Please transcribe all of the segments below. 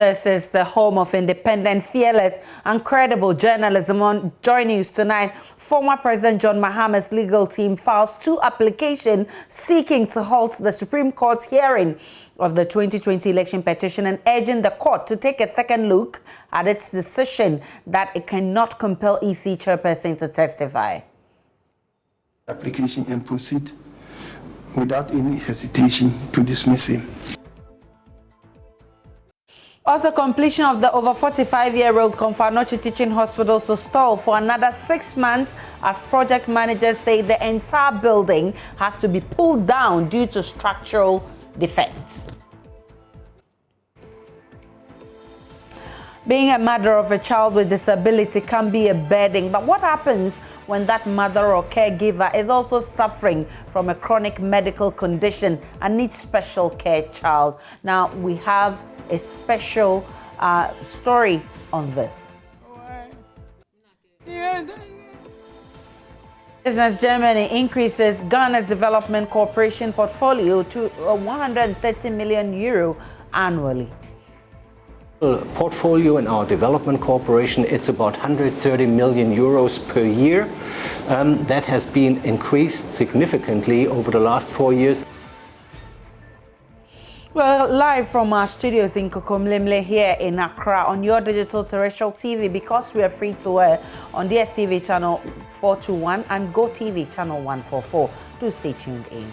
This is the home of independent, fearless, and credible journalism. On Joy News tonight, former President John Mahama's legal team files 2 applications seeking to halt the Supreme Court's hearing of the 2020 election petition and urging the court to take a second look at its decision that it cannot compel EC chairperson to testify. Application and proceed without any hesitation to dismiss him. Also, completion of the over 45-year-old Komfanochi Teaching Hospital to stall for another 6 months as project managers say the entire building has to be pulled down due to structural defects. Being a mother of a child with disability can be a burden, but what happens when that mother or caregiver is also suffering from a chronic medical condition and needs special care child? Now, we have a special story on this. Business Germany increases Ghana's development cooperation portfolio to 130 million euro annually. Portfolio in our development cooperation, it's about 130 million euros per year. That has been increased significantly over the last 4 years. Well, live from our studios in Kokomlemle here in Accra on your digital terrestrial TV, because we are free to air on DSTV channel 421 and GoTV channel 144. Do stay tuned in.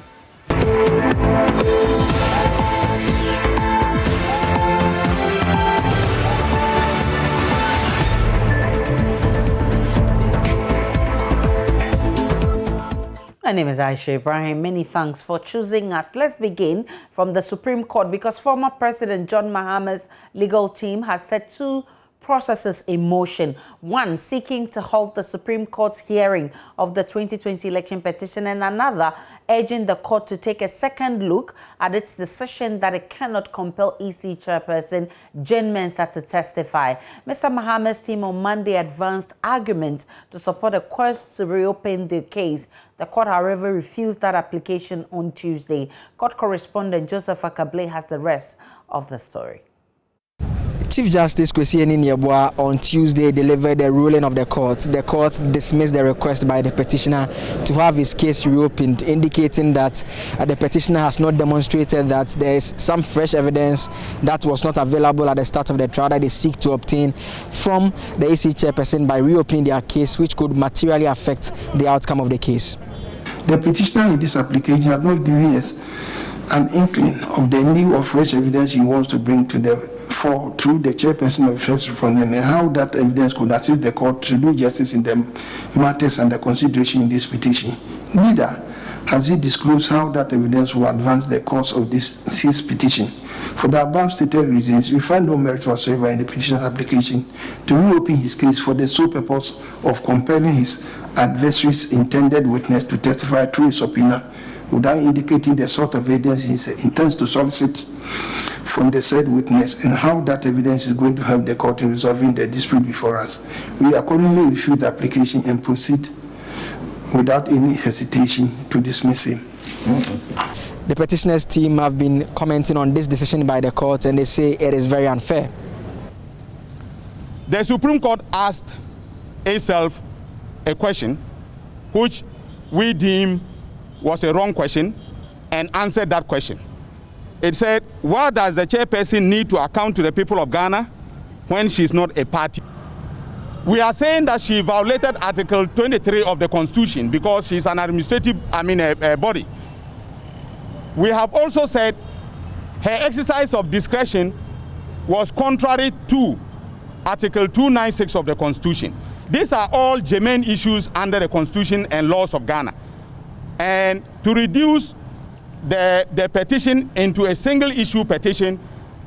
My name is Aisha Ibrahim. Many thanks for choosing us. Let's begin from the Supreme Court, because former President John Mahama's legal team has set 2 processes in motion. One seeking to halt the Supreme Court's hearing of the 2020 election petition, and another urging the court to take a second look at its decision that it cannot compel EC chairperson Jane Mensah to testify. Mr. Mahama's team on Monday advanced arguments to support a quest to reopen the case. The court, however, refused that application on Tuesday. Court correspondent Joseph Akable has the rest of the story. Chief Justice Kwesi Eni-Nyeboah on Tuesday delivered the ruling of the court. The court dismissed the request by the petitioner to have his case reopened, indicating that the petitioner has not demonstrated that there is some fresh evidence that was not available at the start of the trial that they seek to obtain from the EC chairperson by reopening their case, which could materially affect the outcome of the case. The petitioner in this application has not given us an inkling of the new or fresh evidence he wants to bring to the fore through the chairperson of the first respondent, and how that evidence could assist the court to do justice in the matters under consideration in this petition. Neither has he disclosed how that evidence will advance the course of his petition. For the above stated reasons, we find no merit whatsoever in the petitioner's application to reopen his case for the sole purpose of compelling his adversary's intended witness to testify through a subpoena without indicating the sort of evidence he intends to solicit from the said witness and how that evidence is going to help the court in resolving the dispute before us. We accordingly refuse the application and proceed without any hesitation to dismiss him. The petitioner's team have been commenting on this decision by the court, and they say it is very unfair. The Supreme Court asked itself a question which we deem was a wrong question, and answered that question. It said, why does the chairperson need to account to the people of Ghana when she's not a party? We are saying that she violated Article 23 of the Constitution because she's an administrative, body. We have also said her exercise of discretion was contrary to Article 296 of the Constitution. These are all germane issues under the Constitution and laws of Ghana. And to reduce the petition into a single issue petition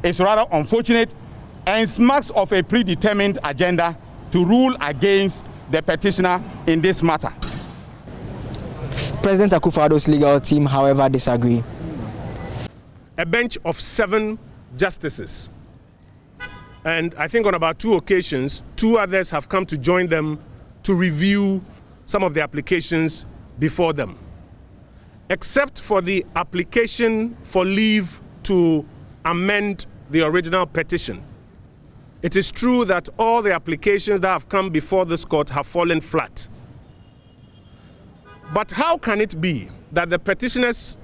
is rather unfortunate and smacks of a predetermined agenda to rule against the petitioner in this matter. President Akufo-Addo's legal team, however, disagree. A bench of 7 justices, and I think on about 2 occasions, 2 others have come to join them to review some of the applications before them. Except for the application for leave to amend the original petition, it is true that all the applications that have come before this court have fallen flat. But how can it be that the petitioner's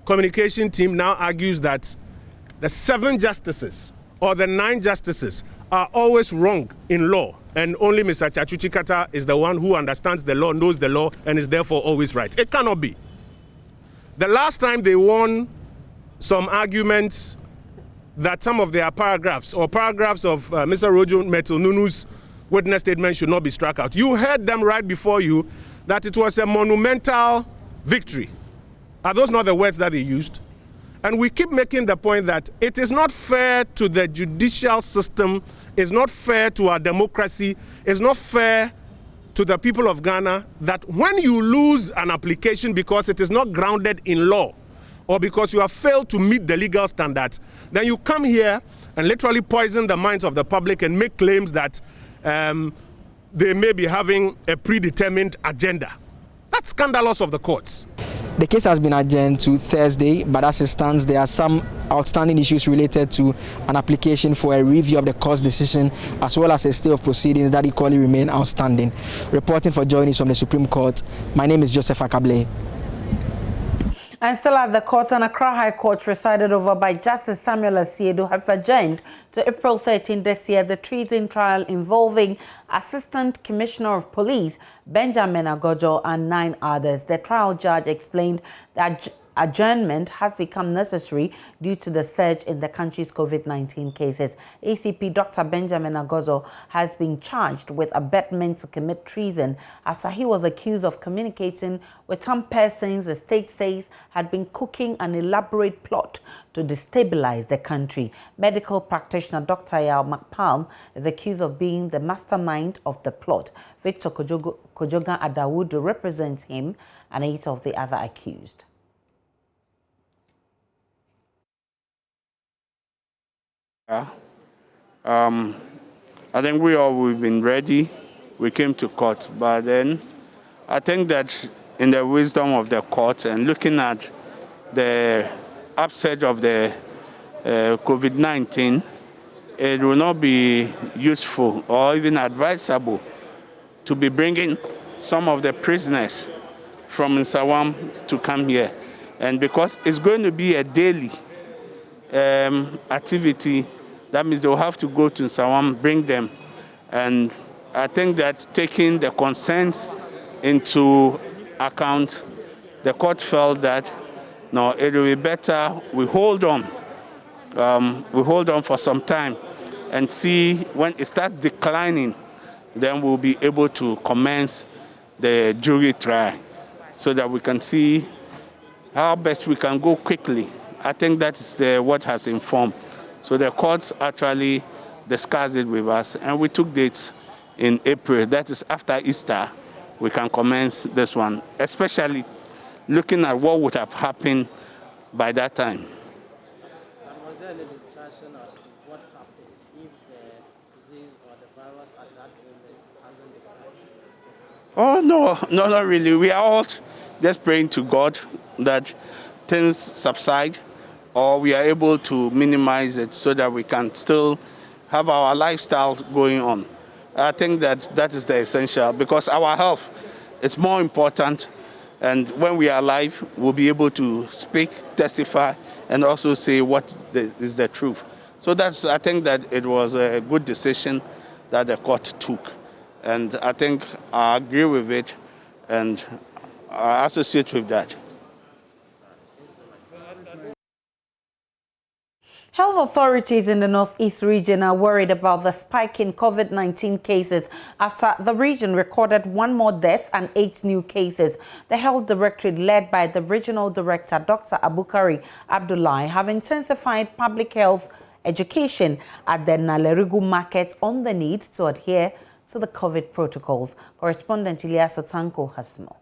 communication team now argues that the 7 justices or the 9 justices are always wrong in law, and only Mr. Chachuchikata is the one who understands the law, knows the law, and is therefore always right? It cannot be. The last time they won some arguments that some of their paragraphs of Mr. Rojo Metil-Nunu's witness statement should not be struck out, you heard them right before you that it was a monumental victory. Are those not the words that they used? And we keep making the point that it is not fair to the judicial system, it's not fair to our democracy, it's not fair to the people of Ghana that when you lose an application because it is not grounded in law or because you have failed to meet the legal standards, then you come here and literally poison the minds of the public and make claims that they may be having a predetermined agenda. That's scandalous of the courts. The case has been adjourned to Thursday, but as it stands, there are some outstanding issues related to an application for a review of the court's decision, as well as a stay of proceedings that equally remain outstanding. Reporting for Joy News from the Supreme Court, my name is Joseph Akable. And still at the court, an Accra High Court presided over by Justice Samuel Asiedu has adjourned to April 13 this year the treason trial involving Assistant Commissioner of Police Benjamin Agojo and 9 others. The trial judge explained that adjournment has become necessary due to the surge in the country's COVID-19 cases. ACP Dr. Benjamin Agozo has been charged with abetment to commit treason after he was accused of communicating with some persons the state says had been cooking an elaborate plot to destabilize the country. Medical practitioner Dr. Yao McPalm is accused of being the mastermind of the plot. Victor Kojogan Adawudu represents him and 8 of the other accused. I think we've been ready. We came to court, but then I think that in the wisdom of the court and looking at the upset of the COVID-19, it will not be useful or even advisable to be bringing some of the prisoners from Nsawam to come here. And because it's going to be a daily activity, that means they'll have to go to Nsawam, bring them. And I think that taking the consent into account, the court felt that no, it will be better we hold on. We hold on for some time and see when it starts declining, then we'll be able to commence the jury trial so that we can see how best we can go quickly. I think that is what has informed. So the courts actually discussed it with us, and we took dates in April. That is after Easter, we can commence this one, especially looking at what would have happened by that time. And was there any discussion as to what happens if the disease or the virus at that moment hasn't declined? Oh, no, not really. We are all just praying to God that things subside, or we are able to minimize it so that we can still have our lifestyle going on. I think that is the essential, because our health is more important, and when we are alive, we'll be able to speak, testify, and also say what is the truth. So I think that it was a good decision that the court took, and I think I agree with it, and I associate with that. Health authorities in the Northeast region are worried about the spike in COVID-19 cases after the region recorded 1 more death and 8 new cases. The Health Directorate, led by the Regional Director, Dr. Abukari Abdullahi, have intensified public health education at the Nalerigu market on the need to adhere to the COVID protocols. Correspondent Ilyas Otanko has more.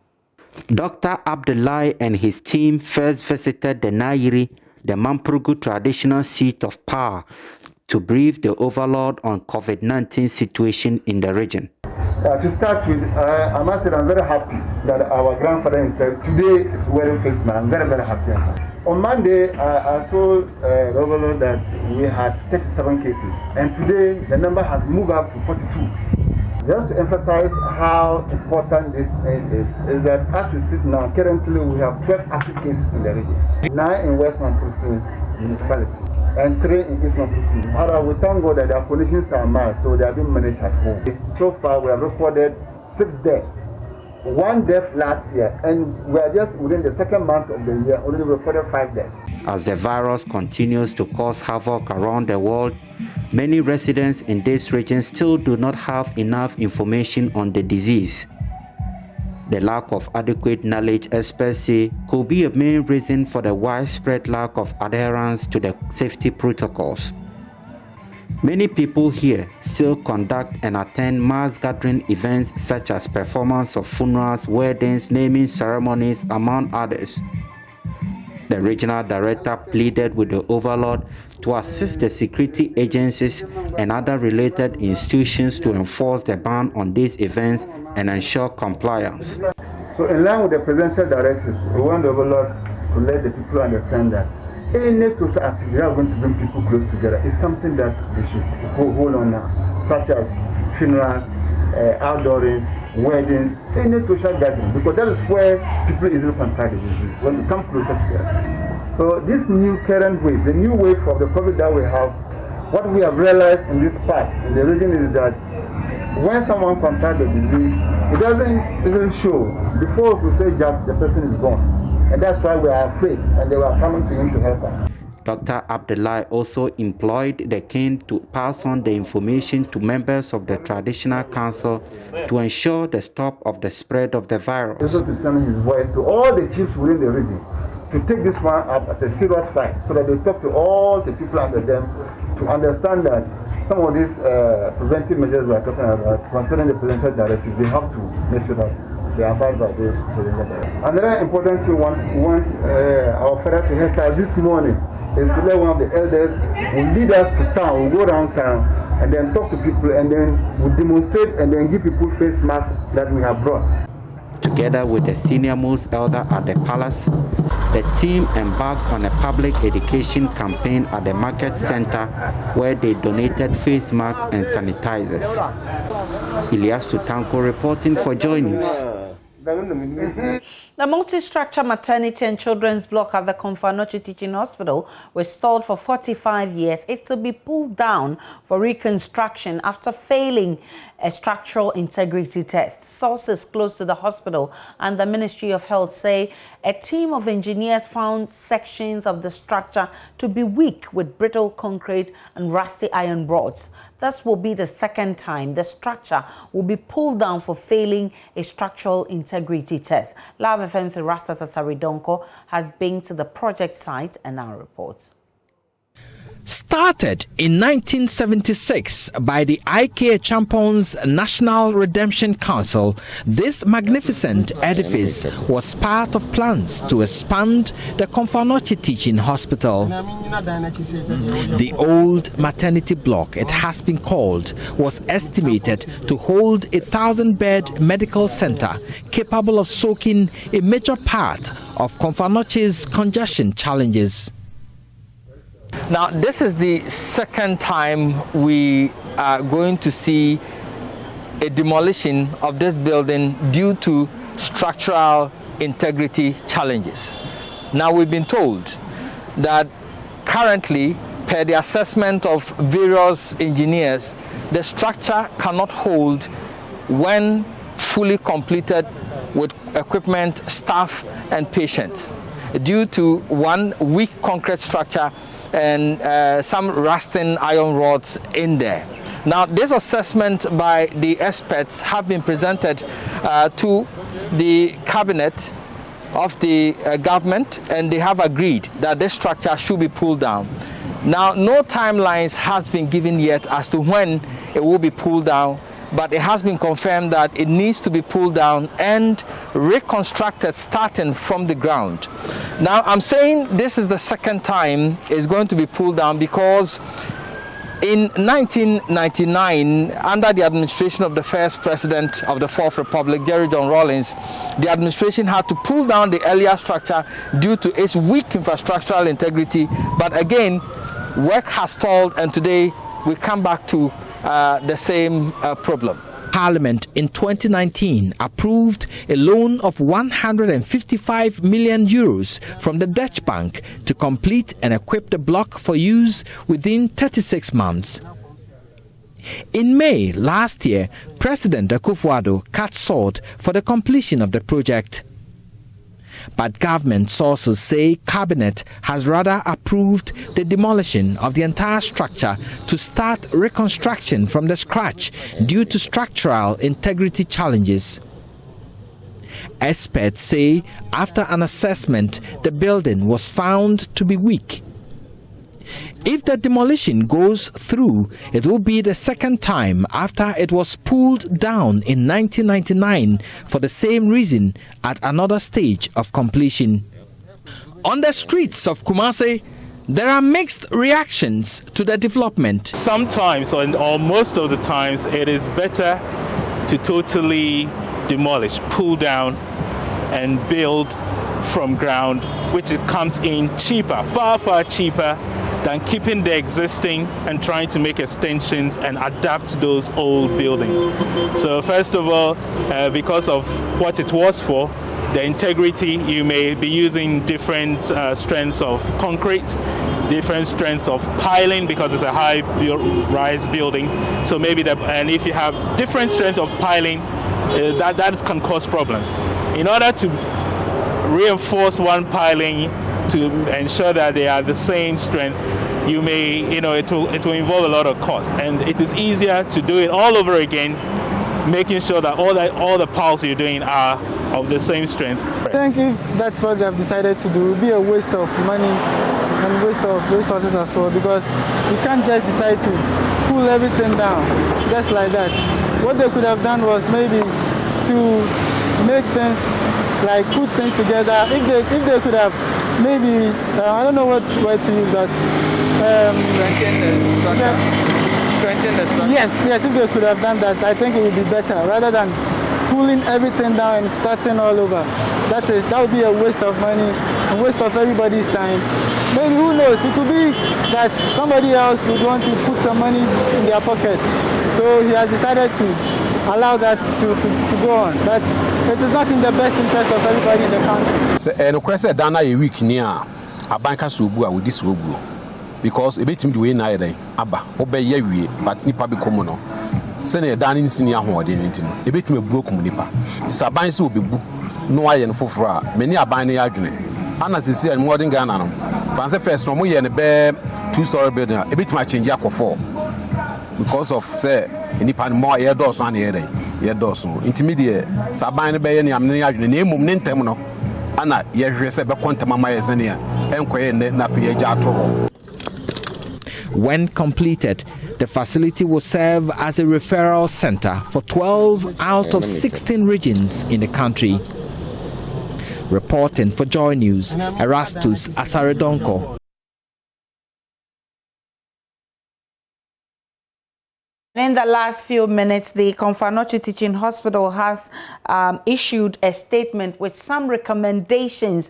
Dr. Abdullahi and his team first visited the Nairi, the Mamprugu traditional seat of power, to brief the overlord on COVID-19 situation in the region. To start with, I'm very happy that our grandfather himself today is wearing face mask. I'm very, very happy. On Monday, I told Governor that we had 37 cases, and today the number has moved up to 42. Just to emphasize how important this is that as we sit now, currently we have 12 active cases in the region, 9 in West Mamprusin municipality, and 3 in East Mamprusin. However, we thank God that their conditions are mild, so they are being managed at home. So far, we have recorded 6 deaths. 1 death last year, and we are just within the second month of the year already recorded 5 deaths. As the virus continues to cause havoc around the world, many residents in this region still do not have enough information on the disease. The lack of adequate knowledge, experts say, could be a main reason for the widespread lack of adherence to the safety protocols. Many people here still conduct and attend mass gathering events such as performance of funerals, weddings, naming ceremonies, among others. The regional director pleaded with the overlord to assist the security agencies and other related institutions to enforce the ban on these events and ensure compliance. So in line with the presidential directives, we want the overlord to let the people understand that any social activity that are going to bring people close together is something that they should hold on now, such as funerals, outdoorings, weddings, any social gathering, because that is where people easily contract the disease when we come closer together. So this new current wave, the new wave of the COVID that we have, what we have realized in this part, in the region, is that when someone contracts the disease, it doesn't show. Before we say that the person is gone. And that's why we are afraid, and they were coming to him to help us. Dr. Abdullahi also employed the king to pass on the information to members of the traditional council to ensure the stop of the spread of the virus. Also to send his voice to all the chiefs within the region to take this one up as a serious fight, so that they talk to all the people under them to understand that some of these preventive measures we are talking about, concerning the presidential directives, they have to make sure that they are abide by those presidential directives. Another important thing we want our father to help us this morning is to let one of the elders will lead us to town, we'll go around town and then talk to people, and then we'll demonstrate and then give people face masks that we have brought. Together with the senior-most elder at the palace, the team embarked on a public education campaign at the market center where they donated face masks and sanitizers. Ilyas Sutanko reporting for Joy News. The multi-structure maternity and children's block at the Komfanochi Teaching Hospital was stalled for 45 years. It's to be pulled down for reconstruction after failing a structural integrity test. Sources close to the hospital and the Ministry of Health say a team of engineers found sections of the structure to be weak with brittle concrete and rusty iron rods. This will be the second time the structure will be pulled down for failing a structural integrity test. Love FM's Rasta Sasaridonko has been to the project site and now reports. Started in 1976 by the IK Champions National Redemption Council, this magnificent edifice was part of plans to expand the Komfanochi Teaching Hospital. The old maternity block, it has been called, was estimated to hold a 1,000-bed medical center capable of soaking a major part of Komfanochi's congestion challenges. Now, this is the second time we are going to see a demolition of this building due to structural integrity challenges. Now, we've been told that currently, per the assessment of various engineers, the structure cannot hold when fully completed with equipment, staff, and patients due to one weak concrete structure and some rusting iron rods in there. Now, this assessment by the experts have been presented to the cabinet of the government, and they have agreed that this structure should be pulled down. Now, no timelines has been given yet as to when it will be pulled down, but it has been confirmed that it needs to be pulled down and reconstructed starting from the ground. Now, I'm saying this is the second time it's going to be pulled down because In 1999, under the administration of the first president of the Fourth Republic, Jerry John Rawlings, the administration had to pull down the earlier structure due to its weak infrastructural integrity. But again, work has stalled, and today we come back to the same problem. Parliament in 2019 approved a loan of 155 million euros from the Dutch bank to complete and equip the block for use within 36 months. In May last year, President Akufo-Addo cut short for the completion of the project. But government sources say Cabinet has rather approved the demolition of the entire structure to start reconstruction from the scratch due to structural integrity challenges. Experts say after an assessment, the building was found to be weak. If the demolition goes through, it will be the second time after it was pulled down in 1999 for the same reason at another stage of completion. On the streets of Kumasi, there are mixed reactions to the development. Sometimes, or most of the times, it is better to totally demolish, pull down, and build from ground, which it comes in cheaper, far, far cheaper than keeping the existing and trying to make extensions and adapt those old buildings. So first of all, because of what it was for, the integrity, you may be using different strengths of concrete, different strengths of piling because it's a high-rise building. So maybe, and if you have different strength of piling, that can cause problems. In order to reinforce one piling to ensure that they are the same strength, you may, it will involve a lot of cost, and it is easier to do it all over again, making sure that all the piles you're doing are of the same strength. I think if that's what they have decided to do, it will be a waste of money and waste of resources as well, because you can't just decide to pull everything down just like that. What they could have done was maybe to make things, like put things together. If they could have maybe, I don't know what word to use, but strengthen the structure. Yes, if they could have done that, I think it would be better, rather than pulling everything down and starting all over. That would be a waste of money, a waste of everybody's time. Maybe, who knows, it could be that somebody else would want to put some money in their pocket. So he has decided to allow that to go on. But it is not in the best interest of everybody in the country. No question Dana a week near a banker subu with this wobu because a bit way na day aba obey ye but nipa be common. Send a dining senior home identity. A bit me broke nipa. Saban so be bu no iron for many are buying argument. And as you see, modern Ghana, fancy first from we and a bare 2-story building, a bit much change for 4 because of say nipa more air doors on the day. Intermediate Sabine Bay and Yamnia name of Nintemono Anna Yeshe Quantamama Yesenia and Napi Jato. When completed, the facility will serve as a referral center for 12 out of 16 regions in the country. Reporting for Joy News, Erastus Asaredonko. In the last few minutes, the Komfanochi Teaching Hospital has issued a statement with some recommendations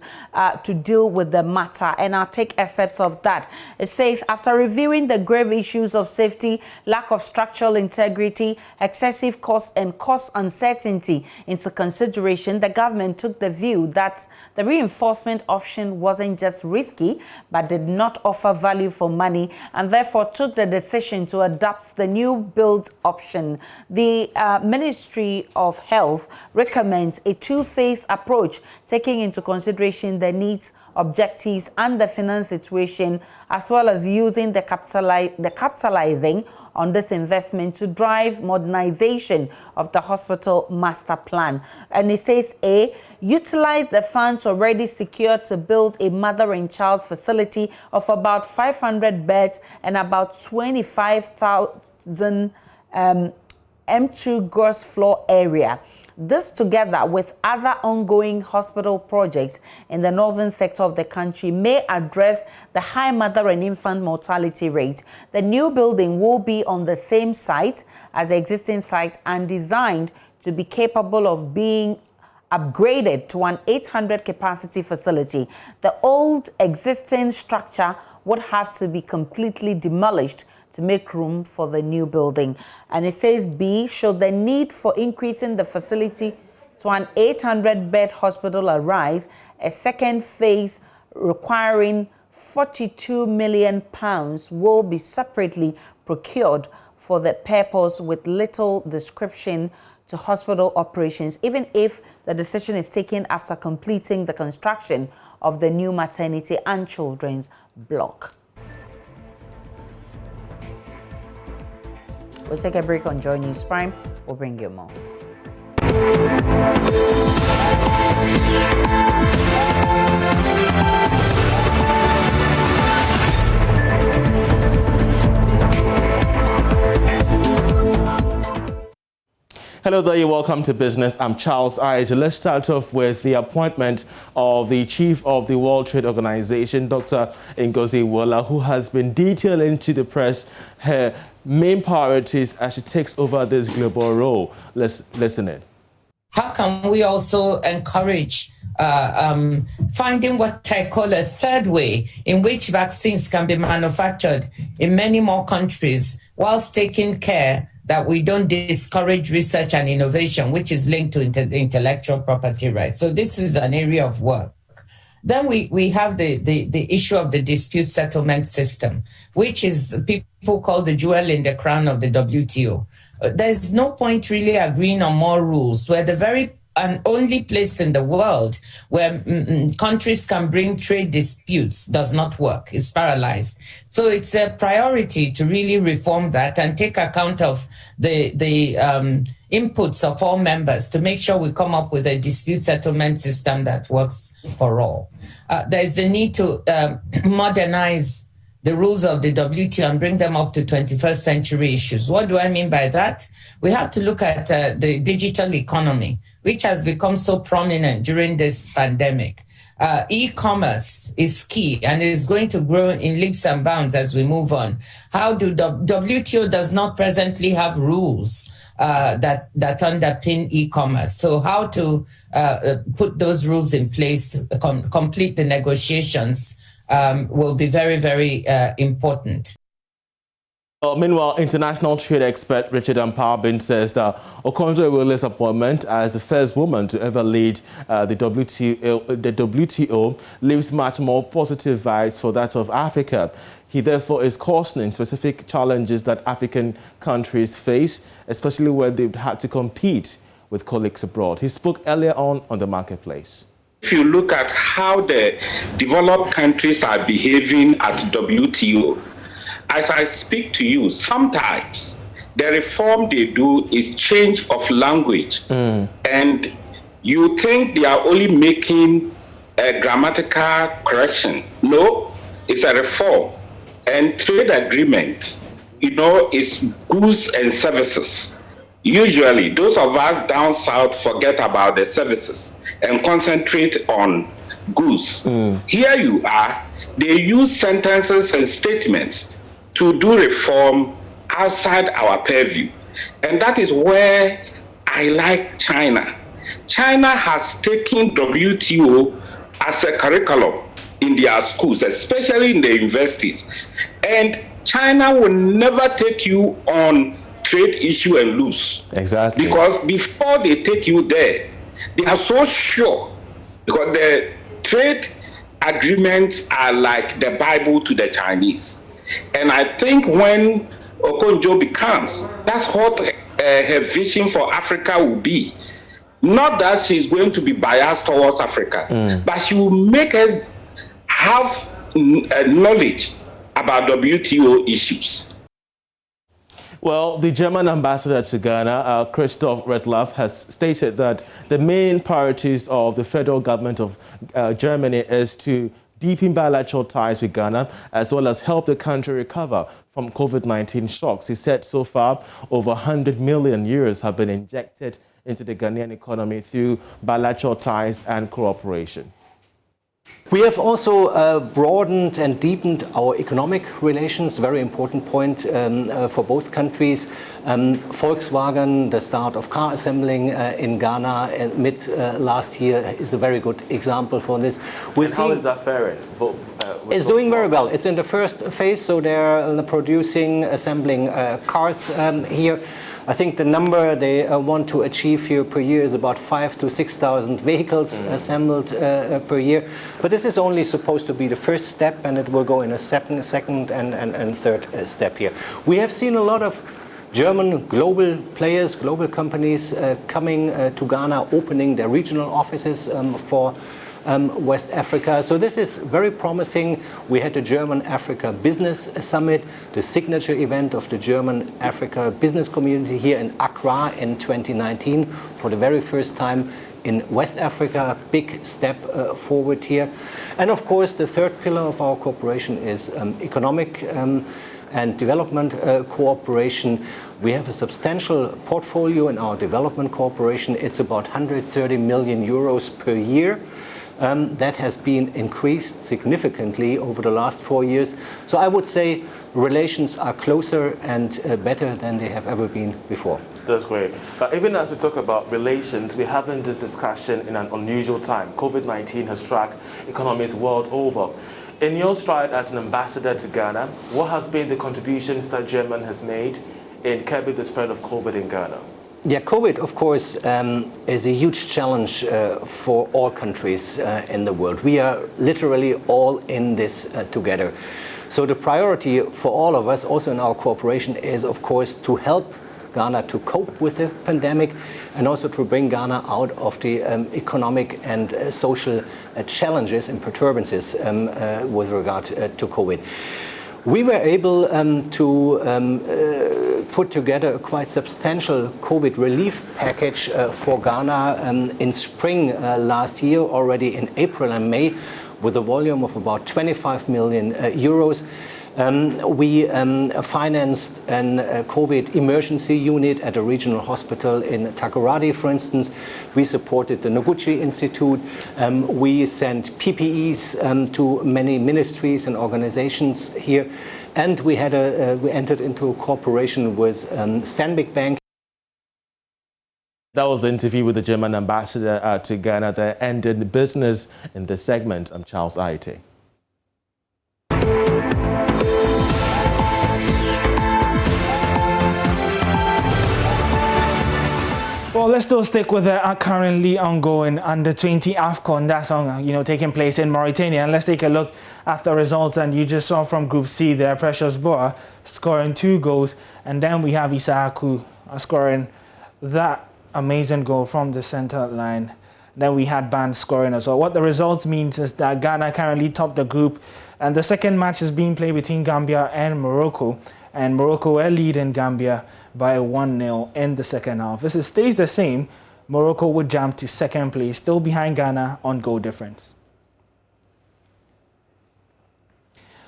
to deal with the matter, and I'll take excerpts of that. It says, after reviewing the grave issues of safety, lack of structural integrity, excessive cost and cost uncertainty into consideration, the government took the view that the reinforcement option wasn't just risky, but did not offer value for money, and therefore took the decision to adopt the new build option. The Ministry of Health recommends a two-phase approach, taking into consideration the needs, objectives, and the finance situation, as well as using the capitalizing on this investment to drive modernization of the hospital master plan. And it says, A, utilize the funds already secured to build a mother and child facility of about 500 beds and about 25,000 M2 gross floor area. This, together with other ongoing hospital projects in the northern sector of the country, may address the high mother and infant mortality rate. The new building will be on the same site as the existing site and designed to be capable of being upgraded to an 800 capacity facility. The old existing structure would have to be completely demolished to make room for the new building. And it says B, should the need for increasing the facility to an 800-bed hospital arise, a second phase requiring £42 million will be separately procured for the purpose with little description to hospital operations, even if the decision is taken after completing the construction of the new maternity and children's block. We'll take a break on Joy News Prime. We'll bring you more. Hello there, you're welcome to Business. I'm Charles Ige. Let's start off with the appointment of the chief of the World Trade Organization, Dr. Ngozi Ebola, who has been detailing to the press her main priorities as she takes over this global role. Let's listen in. How can we also encourage finding what I call a third way in which vaccines can be manufactured in many more countries whilst taking care that we don't discourage research and innovation, which is linked to intellectual property rights. So this is an area of work. Then we have the issue of the dispute settlement system, which is people call the jewel in the crown of the WTO. There's no point really agreeing on more rules. We're the very and only place in the world where countries can bring trade disputes does not work. It's paralyzed. So it's a priority to really reform that and take account of the inputs of all members to make sure we come up with a dispute settlement system that works for all. There's the need to modernize the rules of the WTO and bring them up to 21st century issues. What do I mean by that? We have to look at the digital economy, which has become so prominent during this pandemic. E-commerce is key and is going to grow in leaps and bounds as we move on. How do WTO does not presently have rules that underpin e-commerce. So how to put those rules in place, complete the negotiations will be very, very important. Meanwhile, international trade expert Richard Amparbin says that Okonjo-Iweale's appointment as the first woman to ever lead the WTO leaves much more positive vibes for that of Africa. He therefore is cautioning specific challenges that African countries face, especially when they've had to compete with colleagues abroad. He spoke earlier on the marketplace. If you look at how the developed countries are behaving at WTO, as I speak to you, sometimes the reform they do is change of language. And you think they are only making a grammatical correction. No, it's a reform. And trade agreement, is goods and services. Usually, those of us down south forget about the services and concentrate on goods. Here you are, they use sentences and statements to do reform outside our purview. And that is where I like China. China has taken WTO as a curriculum in their schools, especially in the universities. And China will never take you on trade issue and lose. Exactly. Because before they take you there, they are so sure, because the trade agreements are like the Bible to the Chinese. And I think when Okonjo becomes, that's what her vision for Africa will be. Not that she's going to be biased towards Africa, but she will make us have knowledge about WTO issues. Well, the German ambassador to Ghana, Christoph Redlaff, has stated that the main priorities of the federal government of Germany is to deepen bilateral ties with Ghana, as well as help the country recover from COVID-19 shocks. He said so far, over 100 million euros have been injected into the Ghanaian economy through bilateral ties and cooperation. We have also broadened and deepened our economic relations, very important point for both countries. Volkswagen, the start of car assembling in Ghana mid last year is a very good example for this. How is that faring? It's doing very well. It's in the first phase, so they're producing, assembling cars here. I think the number they want to achieve here per year is about 5,000 to 6,000 vehicles assembled per year. But this is only supposed to be the first step, and it will go in a second and third step here. We have seen a lot of German global players, global companies coming to Ghana, opening their regional offices for West Africa. So this is very promising. We had the German-Africa Business Summit, the signature event of the German-Africa business community here in Accra in 2019 for the very first time in West Africa. Big step forward here. And of course, the third pillar of our cooperation is economic and development cooperation. We have a substantial portfolio in our development cooperation. It's about 130 million euros per year. That has been increased significantly over the last 4 years. So I would say relations are closer and better than they have ever been before. That's great. But even as we talk about relations, we're having this discussion in an unusual time. COVID-19 has struck economies world over. In your stride as an ambassador to Ghana, what has been the contributions that Germany has made in curbing the spread of COVID in Ghana? Yeah, COVID, of course, is a huge challenge for all countries in the world. We are literally all in this together. So the priority for all of us, also in our cooperation, is, of course, to help Ghana to cope with the pandemic and also to bring Ghana out of the economic and social challenges and perturbances with regard to COVID. We were able to put together a quite substantial COVID relief package for Ghana in spring last year, already in April and May, with a volume of about 25 million euros. We financed a COVID emergency unit at a regional hospital in Takoradi, for instance. We supported the Noguchi Institute. We sent PPEs to many ministries and organizations here. And we entered into a cooperation with Stanbic Bank. That was the interview with the German ambassador to Ghana that ended business in this segment. I'm Charles Aite. Well, let's still stick with the currently ongoing Under-20 AFCON. That's taking place in Mauritania. And let's take a look at the results. And you just saw from Group C there, Precious Boa scoring 2 goals. And then we have Isaaku scoring that amazing goal from the center line. Then we had Ban scoring as well. What the results means is that Ghana currently top the group. And the second match is being played between Gambia and Morocco. And Morocco are leading Gambia by 1-0 in the second half. If it stays the same, Morocco would jump to second place, still behind Ghana on goal difference.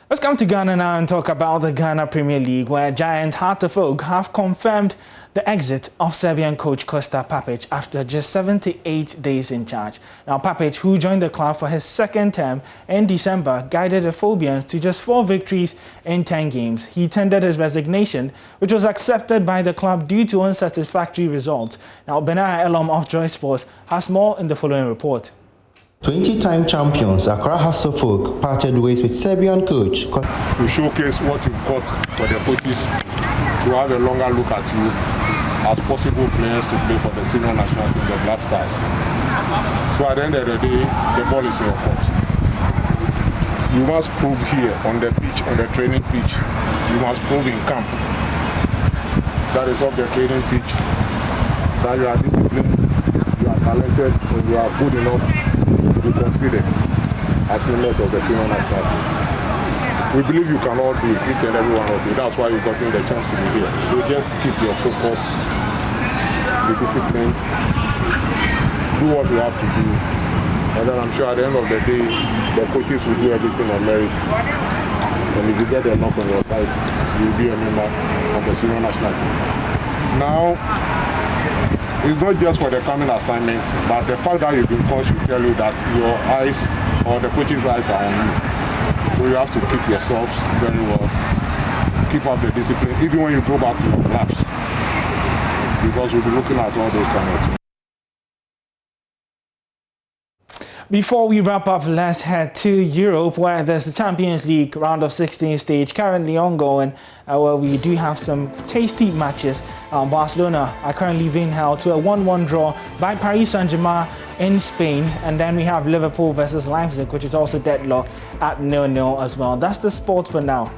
Let's come to Ghana now and talk about the Ghana Premier League, where Giants Heart of Oak have confirmed the exit of Serbian coach Kosta Papic after just 78 days in charge. Now, Papic, who joined the club for his second term in December, guided the Phobians to just 4 victories in 10 games. He tendered his resignation, which was accepted by the club due to unsatisfactory results. Now, Benaya Elom of Joy Sports has more in the following report. 20-time champions Accra Hearts of Oak parted ways with Serbian coach. To showcase what you've got for the coaches, to have a longer look at you as possible players to play for the senior national team, the Black Stars. So at the end of the day, the ball is in your court. You must prove here on the pitch, on the training pitch. You must prove in camp. That is off the training pitch. That you are disciplined, you are talented, and you are good enough to be considered as members of the senior national team. We believe you can all do it, each and every one of you. That's why you've gotten the chance to be here. So just keep your focus, be disciplined, do what you have to do, and then I'm sure at the end of the day, the coaches will do everything on merit. And if you get a knock on your side, you'll be a member of the senior national team. Now, it's not just for the coming assignments, but the fact that you've been coached will tell you that your eyes or the coach's eyes are on you. So you have to keep yourselves very well. Keep up the discipline, even when you go back to your clubs, because we'll be looking at all those kind of things. Before we wrap up, let's head to Europe, where there's the Champions League round of 16 stage currently ongoing, where we do have some tasty matches. Barcelona are currently being held to a 1-1 draw by Paris Saint-Germain in Spain, and then we have Liverpool versus Leipzig, which is also deadlocked at 0-0 as well. That's the sport for now.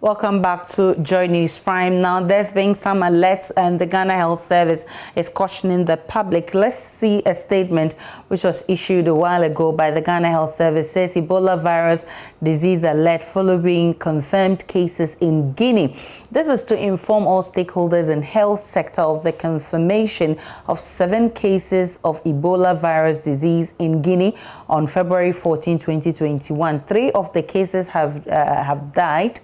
Welcome back to Joy News Prime. Now, there's been some alerts, and the Ghana Health Service is cautioning the public. Let's see a statement which was issued a while ago by the Ghana Health Service. Says Ebola virus disease alert following confirmed cases in Guinea. This is to inform all stakeholders in health sector of the confirmation of 7 cases of Ebola virus disease in Guinea on February 14, 2021. 3 of the cases have died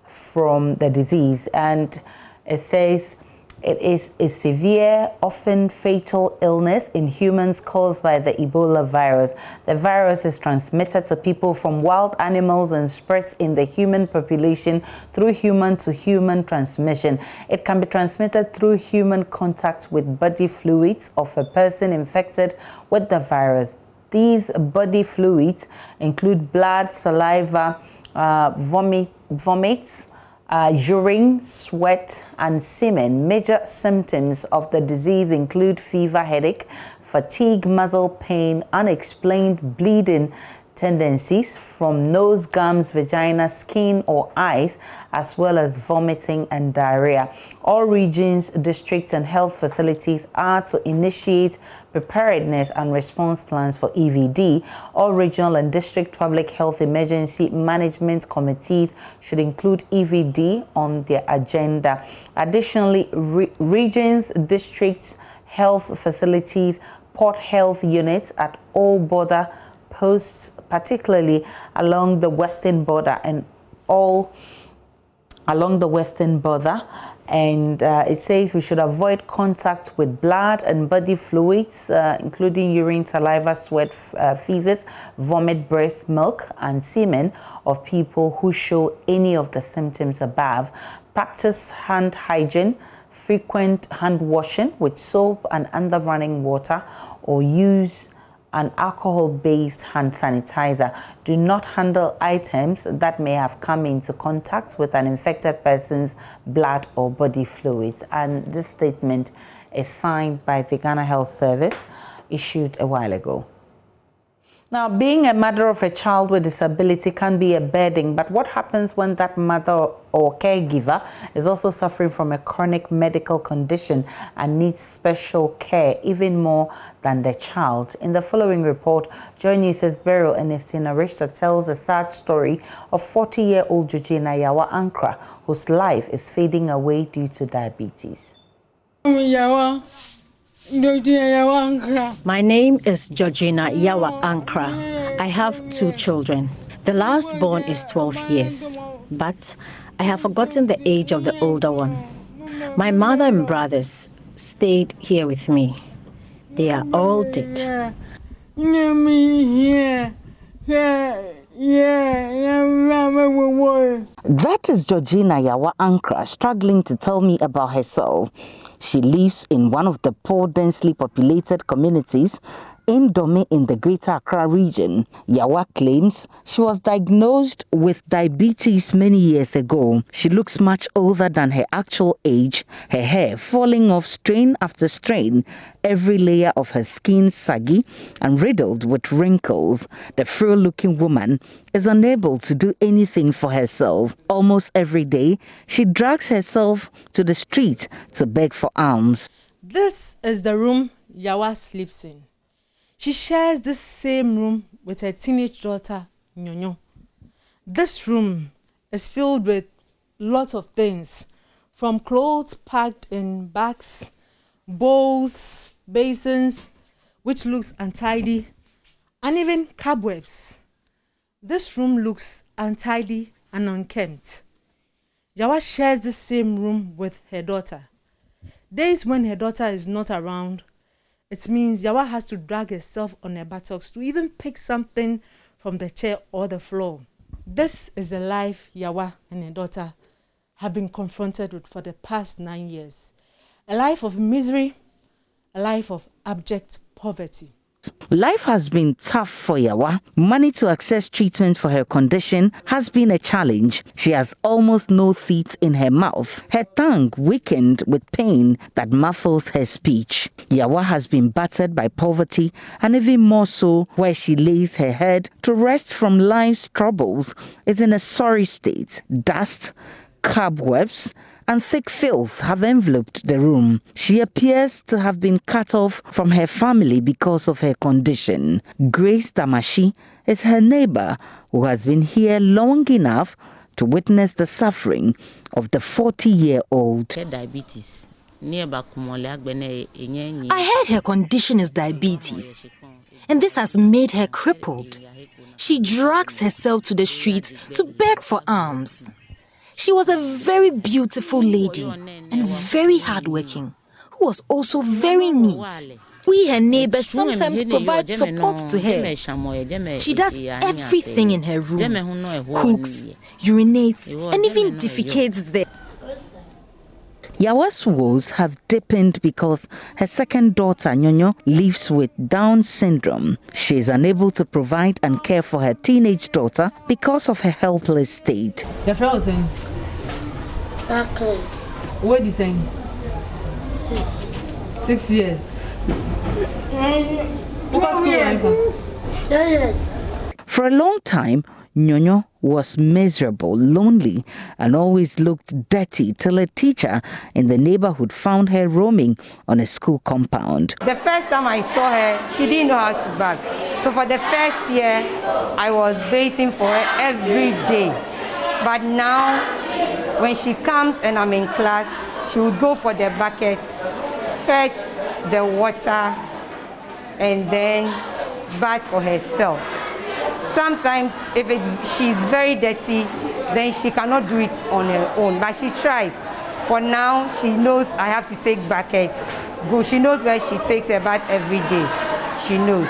from the disease, and it says it is a severe, often fatal illness in humans caused by the Ebola virus. The virus is transmitted to people from wild animals and spreads in the human population through human-to-human transmission. It can be transmitted through human contact with body fluids of a person infected with the virus. These body fluids include blood, saliva, vomits, urine, sweat, and semen. Major symptoms of the disease include fever, headache, fatigue, muscle pain, unexplained bleeding tendencies from nose, gums, vagina, skin, or eyes, as well as vomiting and diarrhea. All regions, districts, and health facilities are to initiate preparedness and response plans for EVD. All regional and district public health emergency management committees should include EVD on their agenda. Additionally, regions, districts, health facilities, port health units at all border posts, particularly along the western border and all along the western border. And it says we should avoid contact with blood and body fluids, including urine, saliva, sweat, feces, vomit, breast milk, and semen of people who show any of the symptoms above. Practice hand hygiene, frequent hand washing with soap and under running water, or use an alcohol-based hand sanitizer. Do not handle items that may have come into contact with an infected person's blood or body fluids. And this statement is signed by the Ghana Health Service, issued a while ago. Now, being a mother of a child with disability can be a burden, but what happens when that mother or caregiver is also suffering from a chronic medical condition and needs special care even more than the child? In the following report, Joy News' Beryl Ernestina Richter tells a sad story of 40-year-old Georgina Yawa Ankra, whose life is fading away due to diabetes. My name is Georgina Yawa Ankra. I have 2 children. The last born is 12 years, but I have forgotten the age of the older one. My mother and brothers stayed here with me. They are all dead. That is Georgina Yawa Ankra struggling to tell me about herself. She lives in one of the poor, densely populated communities in Dome in the Greater Accra region. Yawa claims she was diagnosed with diabetes many years ago. She looks much older than her actual age, her hair falling off strain after strain, every layer of her skin saggy and riddled with wrinkles. The frail-looking woman is unable to do anything for herself. Almost every day, she drags herself to the street to beg for alms. This is the room Yawa sleeps in. She shares this same room with her teenage daughter, Nyonyo. This room is filled with lots of things, from clothes packed in bags, bowls, basins, which looks untidy, and even cobwebs. This room looks untidy and unkempt. Yawa shares the same room with her daughter. Days when her daughter is not around, it means Yawa has to drag herself on her buttocks to even pick something from the chair or the floor. This is the life Yawa and her daughter have been confronted with for the past 9 years. A life of misery, a life of abject poverty. Life has been tough for Yawa. Money to access treatment for her condition has been a challenge. She has almost no teeth in her mouth. Her tongue weakened with pain that muffles her speech. Yawa has been battered by poverty, and even more so where she lays her head to rest from life's troubles is in a sorry state. Dust, cobwebs, and thick filth have enveloped the room. She appears to have been cut off from her family because of her condition. Grace Damashi is her neighbor who has been here long enough to witness the suffering of the 40-year-old. Diabetes. I heard her condition is diabetes, and this has made her crippled. She drags herself to the streets to beg for alms. She was a very beautiful lady and very hardworking, who was also very neat. We, her neighbors, sometimes provide support to her. She does everything in her room, cooks, urinates, and even defecates there. Yawa's woes have deepened because her second daughter, Nyonyo, lives with Down syndrome. She is unable to provide and care for her teenage daughter because of her helpless state. The fellow saying, what is he saying? 6 years. For a long time, Nyonyo was miserable, lonely, and always looked dirty till a teacher in the neighborhood found her roaming on a school compound. The first time I saw her, she didn't know how to bath. So for the first year, I was bathing for her every day. But now, when she comes and I'm in class, she would go for the bucket, fetch the water, and then bath for herself. Sometimes, if she's very dirty, then she cannot do it on her own, but she tries. For now, she knows I have to take bucket. Go. She knows where she takes her bath every day. She knows.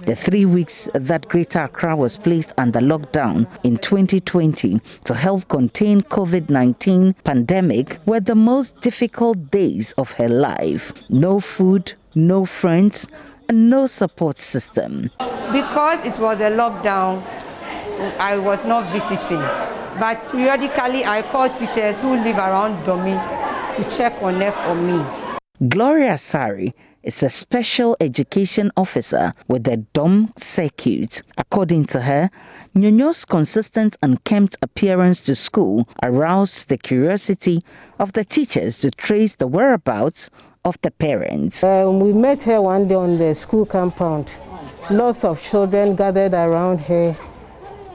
The 3 weeks that Greater Accra was placed under lockdown in 2020 to help contain COVID-19 pandemic were the most difficult days of her life. No food, no friends, and no support system. Because it was a lockdown, I was not visiting. But periodically, I called teachers who live around Domi to check on her for me. Gloria Sari is a special education officer with the DOM circuit. According to her, Nyonyo's consistent and unkempt appearance to school aroused the curiosity of the teachers to trace the whereabouts of the parents. We met her one day on the school compound. Lots of children gathered around her,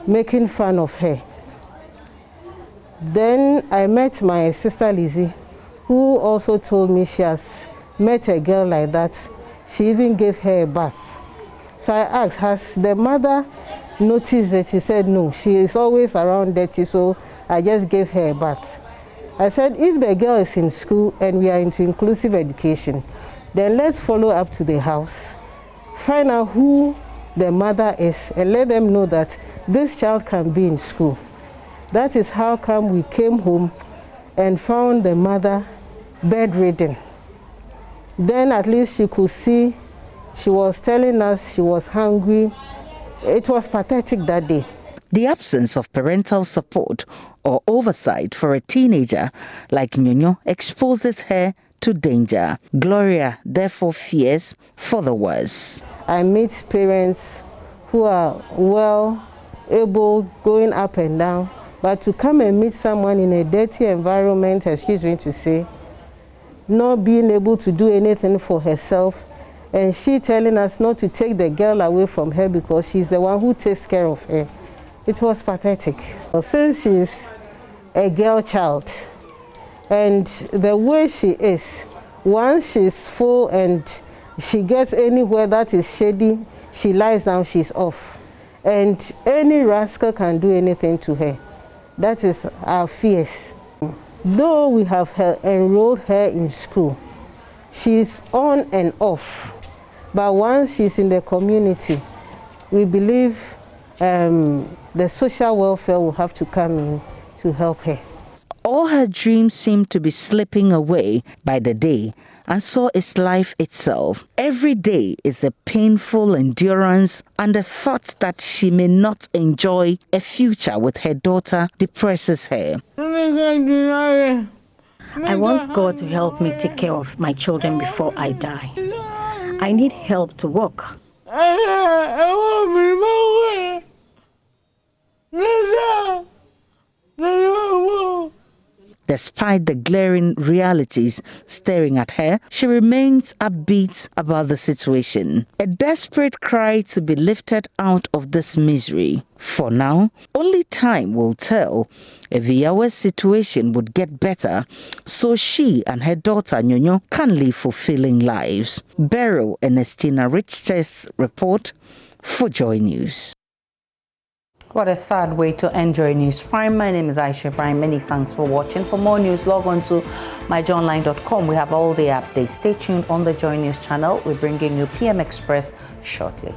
making fun of her. Then I met my sister Lizzie, who also told me she has met a girl like that. She even gave her a bath. So I asked, has the mother noticed it? She said no, she is always around dirty, so I just gave her a bath. I said, if the girl is in school and we are into inclusive education, then let's follow up to the house, find out who the mother is, and let them know that this child can be in school. That is how come we came home and found the mother bedridden. Then at least she could see, she was telling us she was hungry. It was pathetic that day. The absence of parental support or oversight for a teenager like Nyonyo exposes her to danger. Gloria therefore fears for the worst. I meet parents who are well able, going up and down, but to come and meet someone in a dirty environment, excuse me to say, not being able to do anything for herself, and she telling us not to take the girl away from her because she's the one who takes care of her. It was pathetic. Since she's a girl child, and the way she is, once she's full and she gets anywhere that is shady, she lies down, she's off. And any rascal can do anything to her. That is our fears. Though we have enrolled her in school, she's on and off. But once she's in the community, we believe the social welfare will have to come in to help her. All her dreams seemed to be slipping away by the day, and so is life itself. Every day is a painful endurance, and the thought that she may not enjoy a future with her daughter depresses her. I want God to help me take care of my children before I die. I need help to walk. Despite the glaring realities staring at her, she remains upbeat about the situation. A desperate cry to be lifted out of this misery. For now, only time will tell if Yawa's situation would get better so she and her daughter Nyonyo can live fulfilling lives. Beryl Ernestina Richter's report for Joy News. What a sad way to end Joy News Prime. My name is Aisha Brian. Many thanks for watching. For more news, log on to myjoyonline.com. We have all the updates. Stay tuned on the Joy News channel. We're bringing you PM Express shortly.